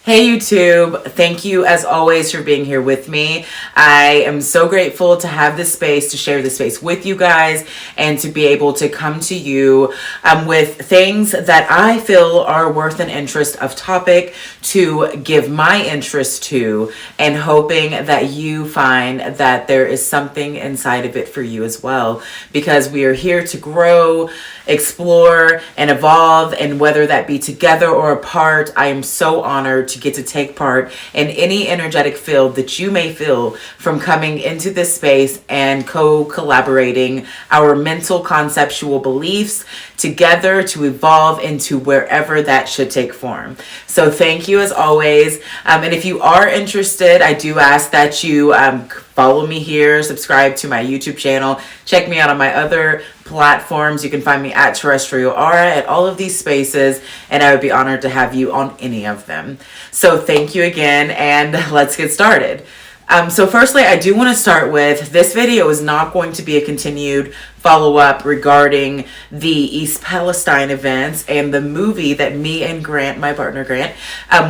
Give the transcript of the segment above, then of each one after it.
Hey YouTube, thank you as always for being here with me. I am so grateful to have this space, to share this space with you guys, and to be able to come to you with things that I feel are worth an interest of topic to give my interest to, and hoping that you find that there is something inside of it for you as well, because we are here to grow, explore, and evolve, and whether that be together or apart, I am so honored to get to take part in any energetic field that you may feel from coming into this space and co-collaborating our mental conceptual beliefs together to evolve into wherever that should take form. So thank you as always. And if you are interested, I do ask that you follow me here, subscribe to my YouTube channel, check me out on my other platforms. You can find me at Terrestrial Aura at all of these spaces, and I would be honored to have you on any of them. So thank you again, and let's get started. So firstly, I do want to start with, this video is not going to be a continued follow-up regarding the East Palestine events and the movie that me and Grant, my partner Grant,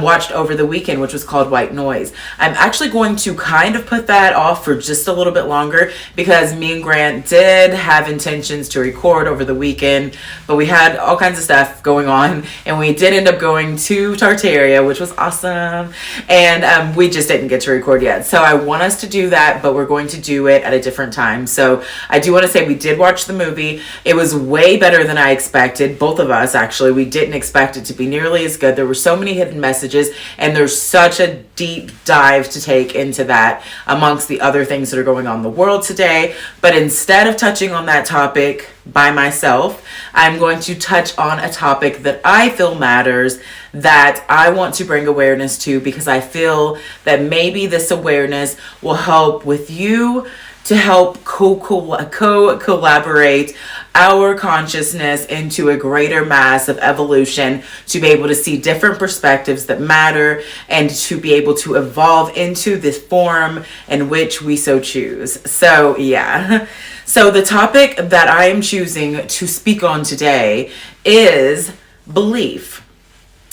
watched over the weekend, which was called White Noise. I'm actually going to kind of put that off for just a little bit longer because me and Grant did have intentions to record over the weekend, but we had all kinds of stuff going on, and we did end up going to Tartaria, which was awesome, and we just didn't get to record yet. So I want us to do that, but we're going to do it at a different time. So I do want to say we did watch the movie. It was way better than I expected. Both of us, actually. We didn't expect it to be nearly as good. There were so many hidden messages, and there's such a deep dive to take into that amongst the other things that are going on in the world today. But instead of touching on that topic by myself, I'm going to touch on a topic that I feel matters, that I want to bring awareness to, because I feel that maybe this awareness will help with you to help collaborate our consciousness into a greater mass of evolution, to be able to see different perspectives that matter, and to be able to evolve into this form in which we so choose. So yeah. So the topic that I am choosing to speak on today is belief,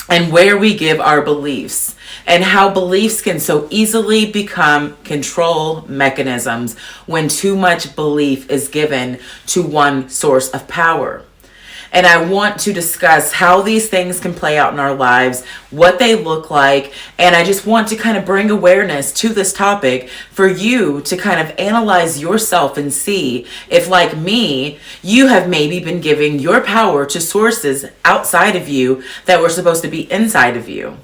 and where we give our beliefs, and how beliefs can so easily become control mechanisms when too much belief is given to one source of power. And I want to discuss how these things can play out in our lives, what they look like, and I just want to kind of bring awareness to this topic for you to kind of analyze yourself and see if, like me, you have maybe been giving your power to sources outside of you that were supposed to be inside of you.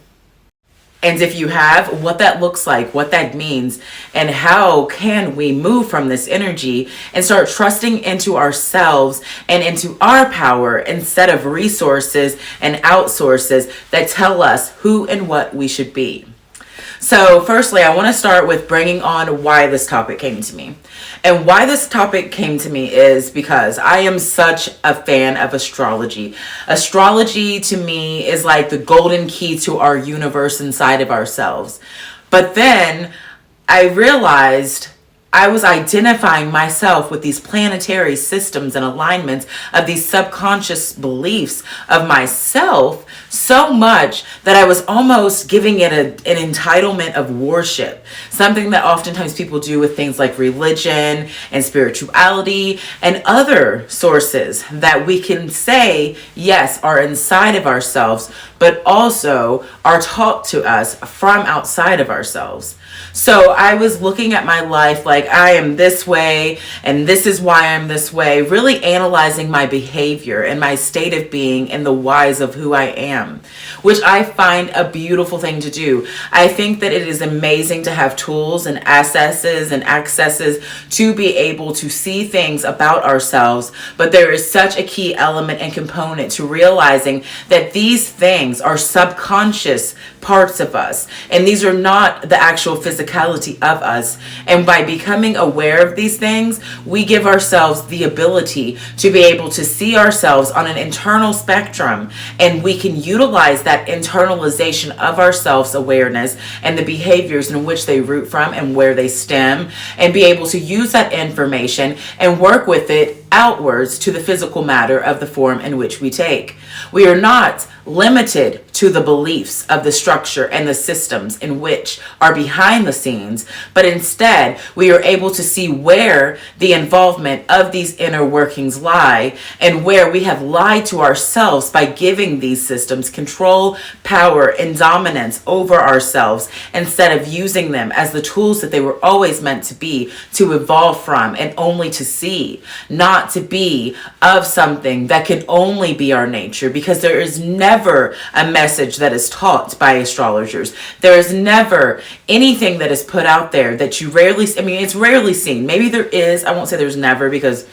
And if you have, what that looks like, what that means, and how can we move from this energy and start trusting into ourselves and into our power instead of resources and outsources that tell us who and what we should be. So firstly, I want to start with bringing on why this topic came to me. And why this topic came to me is because I am such a fan of astrology. Astrology to me is like the golden key to our universe inside of ourselves. But then I realized I was identifying myself with these planetary systems and alignments of these subconscious beliefs of myself so much that I was almost giving it an entitlement of worship, something that oftentimes people do with things like religion and spirituality and other sources that we can say, yes, are inside of ourselves, but also are taught to us from outside of ourselves. So I was looking at my life like I am this way and this is why I'm this way, really analyzing my behavior and my state of being and the whys of who I am, which I find a beautiful thing to do. I think that it is amazing to have tools and accesses to be able to see things about ourselves, but there is such a key element and component to realizing that these things are subconscious parts of us, and these are not the actual physicality of us. And by becoming aware of these things, we give ourselves the ability to be able to see ourselves on an internal spectrum, and we can utilize that internalization of our self-awareness and the behaviors in which they root from and where they stem, and be able to use that information and work with it outwards to the physical matter of the form in which we take. We are not limited to the beliefs of the structure and the systems in which are behind the scenes, but instead we are able to see where the involvement of these inner workings lie and where we have lied to ourselves by giving these systems control, power, and dominance over ourselves instead of using them as the tools that they were always meant to be, to evolve from and only to see, not to be of something that can only be our nature, because there is never a message that is taught by astrologers. There is never anything that is put out there that you rarely, I mean, it's rarely seen. Maybe there is, I won't say there's never, because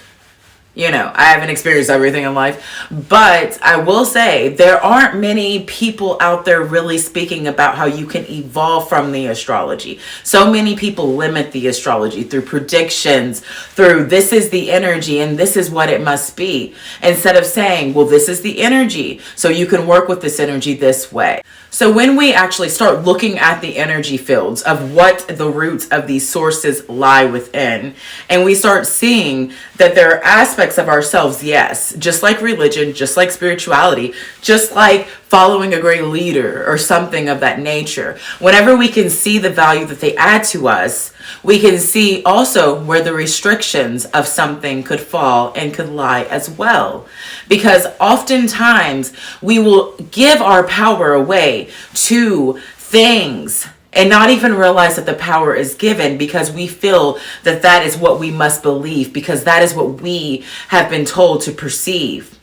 you know, I haven't experienced everything in life, but I will say there aren't many people out there really speaking about how you can evolve from the astrology. So many people limit the astrology through predictions, through this is the energy and this is what it must be, instead of saying, well, this is the energy, so you can work with this energy this way. So when we actually start looking at the energy fields of what the roots of these sources lie within, and we start seeing that there are aspects of ourselves, yes, just like religion, just like spirituality, just like following a great leader or something of that nature. Whenever we can see the value that they add to us, we can see also where the restrictions of something could fall and could lie as well. Because oftentimes we will give our power away to things and not even realize that the power is given, because we feel that that is what we must believe, because that is what we have been told to perceive.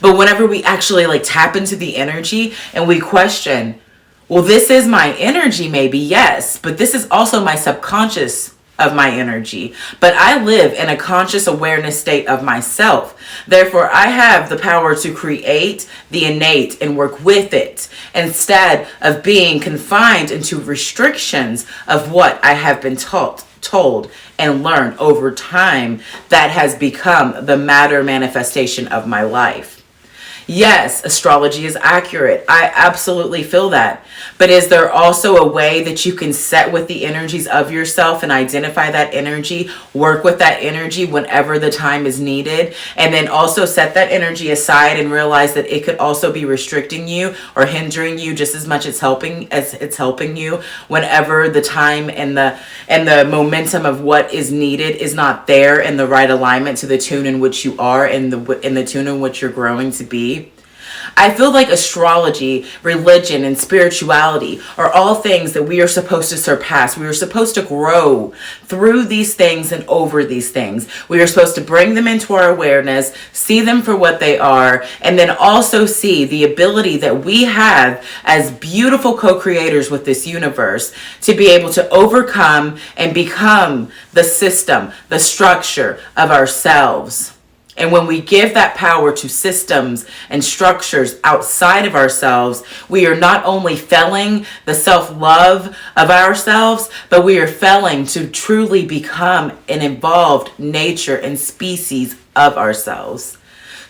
But whenever we actually tap into the energy and we question, well, this is my energy, maybe, yes, but this is also my subconscious of my energy. But I live in a conscious awareness state of myself. Therefore, I have the power to create the innate and work with it, instead of being confined into restrictions of what I have been told and learned over time that has become the matter manifestation of my life. Yes, astrology is accurate. I absolutely feel that. But is there also a way that you can set with the energies of yourself and identify that energy, work with that energy whenever the time is needed, and then also set that energy aside and realize that it could also be restricting you or hindering you just as much as it's helping you whenever the time and the momentum of what is needed is not there in the right alignment to the tune in which you are and the tune in which you're growing to be? I feel like astrology, religion, and spirituality are all things that we are supposed to surpass. We are supposed to grow through these things and over these things. We are supposed to bring them into our awareness, see them for what they are, and then also see the ability that we have as beautiful co-creators with this universe to be able to overcome and become the system, the structure of ourselves. And when we give that power to systems and structures outside of ourselves, we are not only felling the self-love of ourselves, but we are felling to truly become an evolved nature and species of ourselves.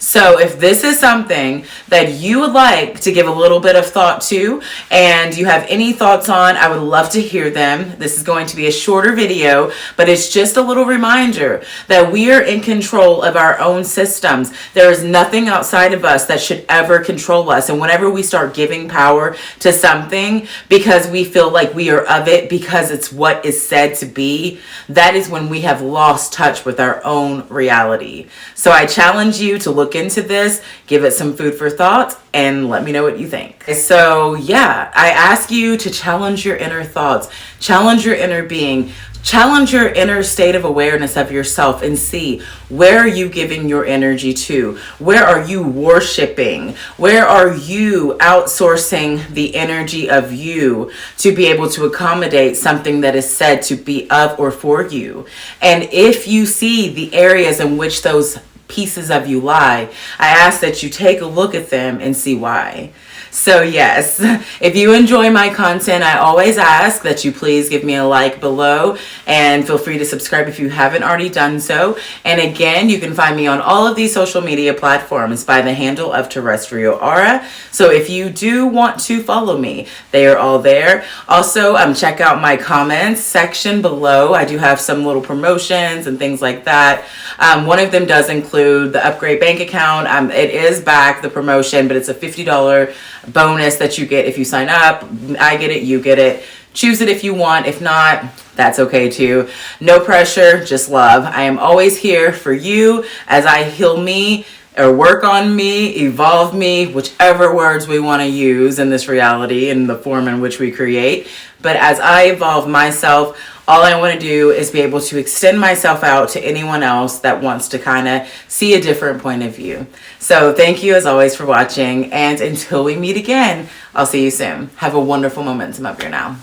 So if this is something that you would like to give a little bit of thought to, and you have any thoughts on, I would love to hear them. This is going to be a shorter video, but it's just a little reminder that we are in control of our own systems. There is nothing outside of us that should ever control us. And whenever we start giving power to something because we feel like we are of it, because it's what is said to be, that is when we have lost touch with our own reality. So I challenge you to look into this, give it some food for thought, and let me know what you think. So yeah, I ask you to challenge your inner thoughts, challenge your inner being, challenge your inner state of awareness of yourself, and see, where are you giving your energy to? Where are you worshiping? Where are you outsourcing the energy of you to be able to accommodate something that is said to be of or for you? And if you see the areas in which those pieces of you lie, I ask that you take a look at them and see why. So yes, if you enjoy my content, I always ask that you please give me a like below, and feel free to subscribe if you haven't already done so. And again, you can find me on all of these social media platforms by the handle of Terrestrial Aura. So if you do want to follow me, they are all there. Also, check out my comments section below. I do have some little promotions and things like that. One of them does include the upgrade bank account. It is back, the promotion, but it's a $50 bonus that you get if you sign up. I get it, you get it. Choose it if you want. If not, that's okay too. No pressure, just love. I am always here for you as I heal me or work on me, evolve me, whichever words we want to use in this reality, in the form in which we create. But as I evolve myself, all I want to do is be able to extend myself out to anyone else that wants to kind of see a different point of view. So thank you as always for watching. And until we meet again, I'll see you soon. Have a wonderful momentum up here now.